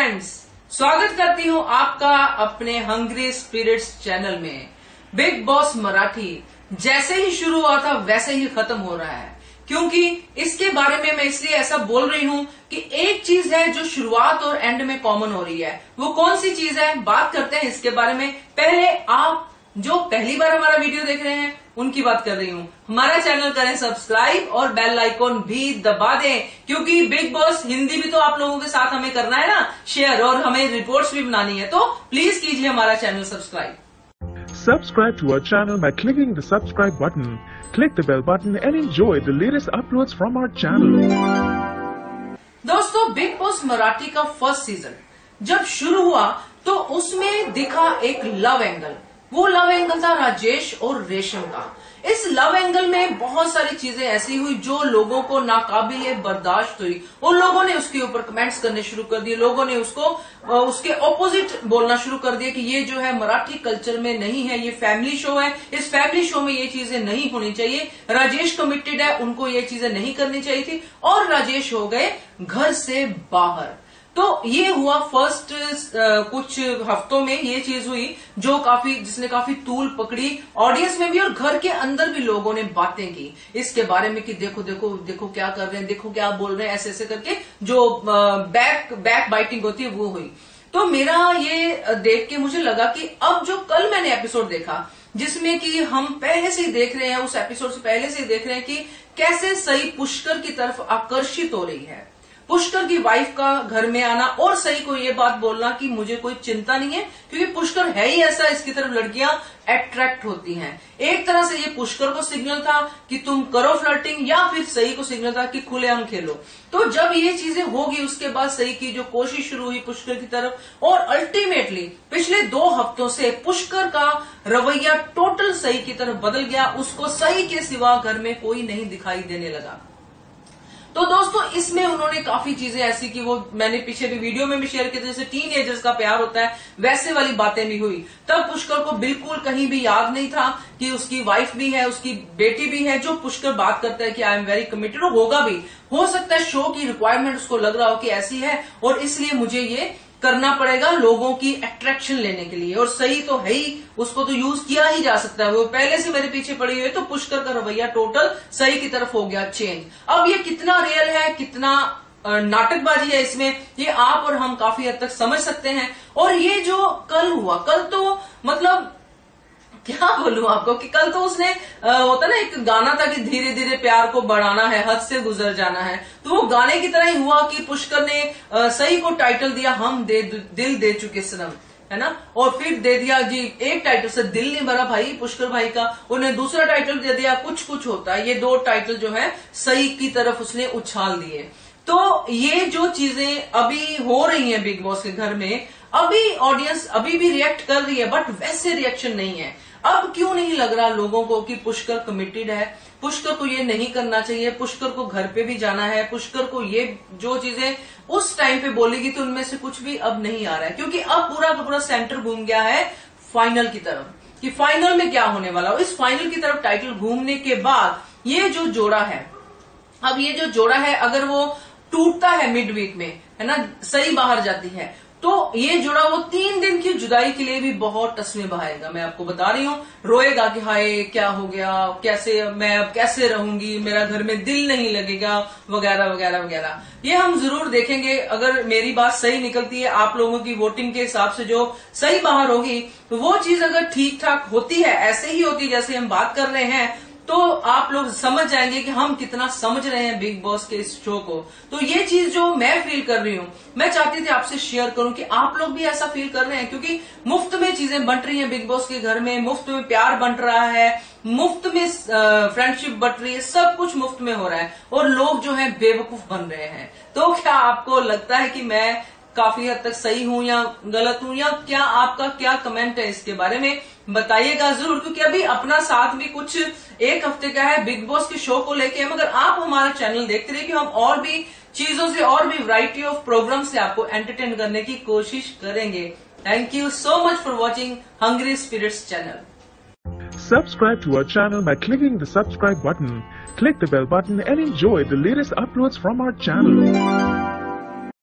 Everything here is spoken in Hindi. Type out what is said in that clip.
फ्रेंड्स, स्वागत करती हूँ आपका अपने हंग्री स्पिरिट्स चैनल में। बिग बॉस मराठी जैसे ही शुरू हुआ था वैसे ही खत्म हो रहा है, क्योंकि इसके बारे में मैं इसलिए ऐसा बोल रही हूँ कि एक चीज है जो शुरुआत और एंड में कॉमन हो रही है। वो कौन सी चीज है, बात करते हैं इसके बारे में। पहले आप जो पहली बार हमारा वीडियो देख रहे हैं उनकी बात कर रही हूँ। हमारा चैनल करें सब्सक्राइब और बेल आइकॉन भी दबा दें, क्योंकि बिग बॉस हिंदी भी तो आप लोगों के साथ हमें करना है ना शेयर, और हमें रिपोर्ट्स भी बनानी है, तो प्लीज कीजिए हमारा channel subscribe. Subscribe to our channel by clicking the subscribe button. Click the bell button and enjoy the latest uploads from our channel. दोस्तों, बिग बॉस मराठी का फर्स्ट सीजन जब शुरू हुआ तो उसमें दिखा एक लव एंगल। वो लव एंगल था राजेश और रेशम का। इस लव एंगल में बहुत सारी चीजें ऐसी हुई जो लोगों को नाकाबिले बर्दाश्त हुई, और लोगों ने उसके ऊपर कमेंट्स करने शुरू कर दिए। लोगों ने उसके ऑपोजिट बोलना शुरू कर दिया कि ये जो है मराठी कल्चर में नहीं है, ये फैमिली शो है, इस फैमिली शो में ये चीजें नहीं होनी चाहिए। राजेश कमिटेड है, उनको ये चीजें नहीं करनी चाहिए थी, और राजेश हो गए घर से बाहर। तो ये हुआ फर्स्ट कुछ हफ्तों में ये चीज हुई जिसने काफी तूल पकड़ी ऑडियंस में भी, और घर के अंदर भी लोगों ने बातें की इसके बारे में कि देखो देखो देखो क्या कर रहे हैं, देखो क्या बोल रहे हैं, ऐसे ऐसे करके जो बैक बाइटिंग होती है वो हुई। तो मेरा ये देख के मुझे लगा कि अब जो कल मैंने एपिसोड देखा, जिसमें कि हम पहले से ही देख रहे हैं, उस एपिसोड से पहले से ही देख रहे हैं कि कैसे सई पुष्कर की तरफ आकर्षित हो रही है। पुष्कर की वाइफ का घर में आना और सई को ये बात बोलना कि मुझे कोई चिंता नहीं है, क्योंकि पुष्कर है ही ऐसा, इसकी तरफ लड़कियां अट्रैक्ट होती हैं। एक तरह से ये पुष्कर को सिग्नल था कि तुम करो फ्लर्टिंग, या फिर सई को सिग्नल था कि खुलेआम खेलो। तो जब ये चीजें होगी उसके बाद सई की जो कोशिश शुरू हुई पुष्कर की तरफ, और अल्टीमेटली पिछले 2 हफ्तों से पुष्कर का रवैया टोटल सई की तरफ बदल गया। उसको सई के सिवा घर में कोई नहीं दिखाई देने लगा। तो दोस्तों, इसमें उन्होंने काफी चीजें ऐसी की, वो मैंने पीछे भी वीडियो में भी शेयर किया, जैसे टीनएजर्स का प्यार होता है वैसे वाली बातें भी हुई। तब पुष्कर को बिल्कुल कहीं भी याद नहीं था कि उसकी वाइफ भी है, उसकी बेटी भी है, जो पुष्कर बात करता है कि आई एम वेरी कमिटेड, होगा भी। हो सकता है शो की रिक्वायरमेंट उसको लग रहा हो कि ऐसी है, और इसलिए मुझे ये करना पड़ेगा लोगों की अट्रैक्शन लेने के लिए। और सही तो है ही, उसको तो यूज किया ही जा सकता है, वो पहले से मेरे पीछे पड़ी हुई है। तो पुष्कर का रवैया टोटल सही की तरफ हो गया चेंज। अब ये कितना रियल है, कितना नाटकबाजी है इसमें, ये आप और हम काफी हद तक समझ सकते हैं। और ये जो कल हुआ, कल तो मतलब क्या बोलूं आपको कि कल तो उसने होता ना एक गाना था कि धीरे धीरे प्यार को बढ़ाना है, हद से गुजर जाना है, तो वो गाने की तरह ही हुआ कि पुष्कर ने सही को टाइटल दिया हम दिल दे चुके सनम, है ना, और फिर दे दिया जी एक टाइटल से दिल नहीं भरा भाई पुष्कर भाई का, उन्हें दूसरा टाइटल दे दिया कुछ कुछ होता है। ये 2 टाइटल जो है सही की तरफ उसने उछाल दिए। तो ये जो चीजें अभी हो रही हैं बिग बॉस के घर में, अभी ऑडियंस अभी भी रिएक्ट कर रही है, बट वैसे रिएक्शन नहीं है। अब क्यों नहीं लग रहा लोगों को कि पुष्कर कमिटेड है, पुष्कर को ये नहीं करना चाहिए, पुष्कर को घर पे भी जाना है, पुष्कर को ये जो चीजें उस टाइम पे बोलेगी, तो उनमें से कुछ भी अब नहीं आ रहा है, क्योंकि अब पूरा का पूरा सेंटर घूम गया है फाइनल की तरफ कि फाइनल में क्या होने वाला हो। इस फाइनल की तरफ टाइटल घूमने के बाद ये जो जोड़ा है, अब ये जो जोड़ा है अगर वो टूटता है मिड वीक में, है ना, सही बाहर जाती है, तो ये जुड़ा वो 3 दिन की जुदाई के लिए भी बहुत टसमें बहाएगा। मैं आपको बता रही हूँ, रोएगा कि हाय क्या हो गया, कैसे मैं अब कैसे रहूंगी, मेरा घर में दिल नहीं लगेगा, वगैरह वगैरह वगैरह। ये हम जरूर देखेंगे। अगर मेरी बात सही निकलती है, आप लोगों की वोटिंग के हिसाब से जो सही बाहर होगी, तो वो चीज अगर ठीक ठाक होती है, ऐसे ही होती है जैसे हम बात कर रहे हैं, तो आप लोग समझ जाएंगे कि हम कितना समझ रहे हैं बिग बॉस के इस शो को। तो ये चीज जो मैं फील कर रही हूँ, मैं चाहती थी आपसे शेयर करूं कि आप लोग भी ऐसा फील कर रहे हैं, क्योंकि मुफ्त में चीजें बंट रही हैं बिग बॉस के घर में, मुफ्त में प्यार बंट रहा है, मुफ्त में फ्रेंडशिप बंट रही है, सब कुछ मुफ्त में हो रहा है, और लोग जो है बेवकूफ बन रहे हैं। तो क्या आपको लगता है कि मैं काफी हद तक सही हूं या गलत हूं, या क्या आपका क्या कमेंट है इसके बारे में बताइएगा जरूर, क्योंकि अभी अपना साथ भी कुछ 1 हफ्ते का है बिग बॉस के शो को लेके। मगर आप हमारा चैनल देखते रहिए कि हम और भी चीजों से, और भी वैरायटी ऑफ प्रोग्राम से आपको एंटरटेन करने की कोशिश करेंगे। Thank you so much for watching hungry spirits channel. Subscribe to our channel by clicking the subscribe button. Click the bell button and enjoy the latest uploads from our channel.